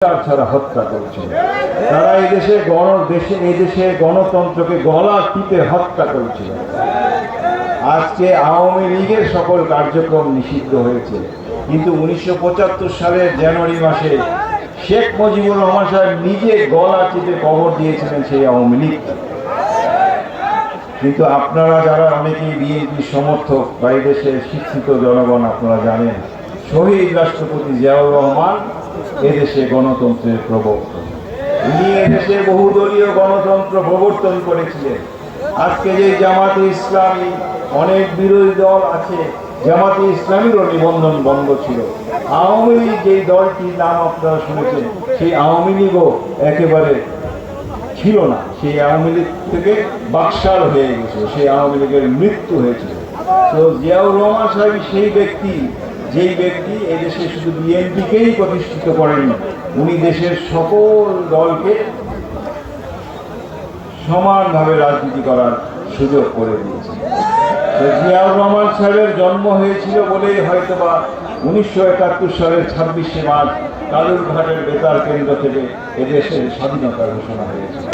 ছাড়া হত্যা করছে। তারা এই দেশে গণতন্ত্রকে গলা টিপে হত্যা করছিল। আজকে আওয়ামী লীগের সকল কার্যক্রম নিষিদ্ধ হয়েছে, কিন্তু 1975 সালের জানুয়ারি মাসে শেখ মুজিবুর রহমান সাহেব নিজে গলা টিপে কবর দিয়েছিলেন সেই আওয়ামী লীগ। কিন্তু আপনারা যারা অনেকেই বিএনপি সমর্থক বা এই দেশের শিক্ষিত জনগণ, আপনারা জানেন শহীদ রাষ্ট্রপতি জিয়াউর রহমান এদেশে গণতন্ত্রের প্রবর্তন। উনি এদেশে বহুদলীয় গণতন্ত্র প্রবর্তন করেছিলেন। আজকে যে জামাতে ইসলামী অনেক বিরোধী দল আছে, জামাতে ইসলামীরও নিবন্ধন বন্ধ ছিল। আওয়ামী লীগ যেই দলটির নাম আপনারা শুনেছেন, সেই আওয়ামী লীগও একেবারে ছিল না। সেই আওয়ামী লীগ থেকে বাকশাল হয়ে গেছে, সেই আওয়ামী লীগের মৃত্যু হয়েছিল। তো জিয়াউর রহমান সাহেব সেই ব্যক্তি, যেই ব্যক্তি এদেশে শুধু বিএনপিকেই প্রতিষ্ঠিত করেন, উনি দেশের সকল দলকে সমানভাবে রাজনীতি করার সুযোগ করে দিয়েছেন। তো জিয়াউর রহমান সাহেবের জন্ম হয়েছিল বলেই হয়তোবা 1971 সালের 26শে মার্চ কালুরঘাটের বেতার কেন্দ্র থেকে এদেশের স্বাধীনতার ঘোষণা হয়েছিল।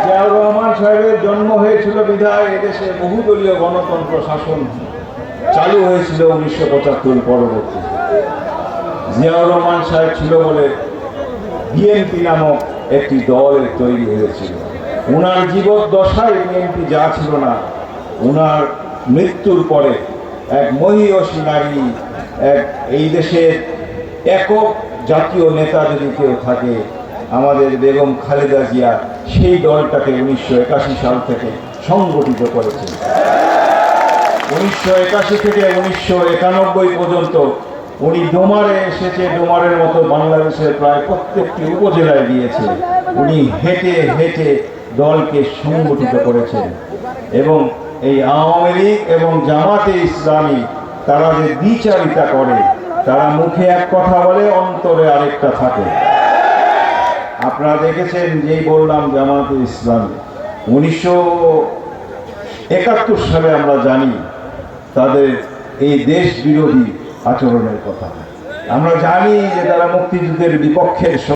জিয়াউর রহমান সাহেবের জন্ম হয়েছিল বিধায় এদেশে বহুদলীয় গণতন্ত্র শাসন চালু হয়েছিল 1975 পরবর্তী। জিয়াউর রহমান সাহেব ছিল বলে বিএনপি নামক একটি দলের তৈরি হয়েছিল। ওনার জীবদ্দশায় বিএনপি যা ছিল না, ওনার মৃত্যুর পরে এক মহীয়সী নারী, এই দেশের একক জাতীয় নেতা যদি কেউ থাকে, আমাদের বেগম খালেদা জিয়া সেই দলটাকে 1981 সাল থেকে সংগঠিত করেছেন। 1981 থেকে 1991 পর্যন্ত উনি ডোমারে এসেছে, ডোমারের মতো বাংলাদেশের প্রায় প্রত্যেকটি উপজেলায় গিয়েছে। উনি হেঁটে হেঁটে দলকে সংগঠিত করেছেন। এবং এই আওয়ামী লীগ এবং জামাতে ইসলামী তারা যে দ্বিচারিতা করে, তারা মুখে এক কথা বলে, অন্তরে আরেকটা থাকে। আপনারা দেখেছেন, যেই বললাম জামাতে ইসলামী 1971 সালে আমরা জানি তাদের এই দেশ বিরোধী আচরণের কথা। আমরা জানি যে তারা মুক্তিযুদ্ধের বিপক্ষের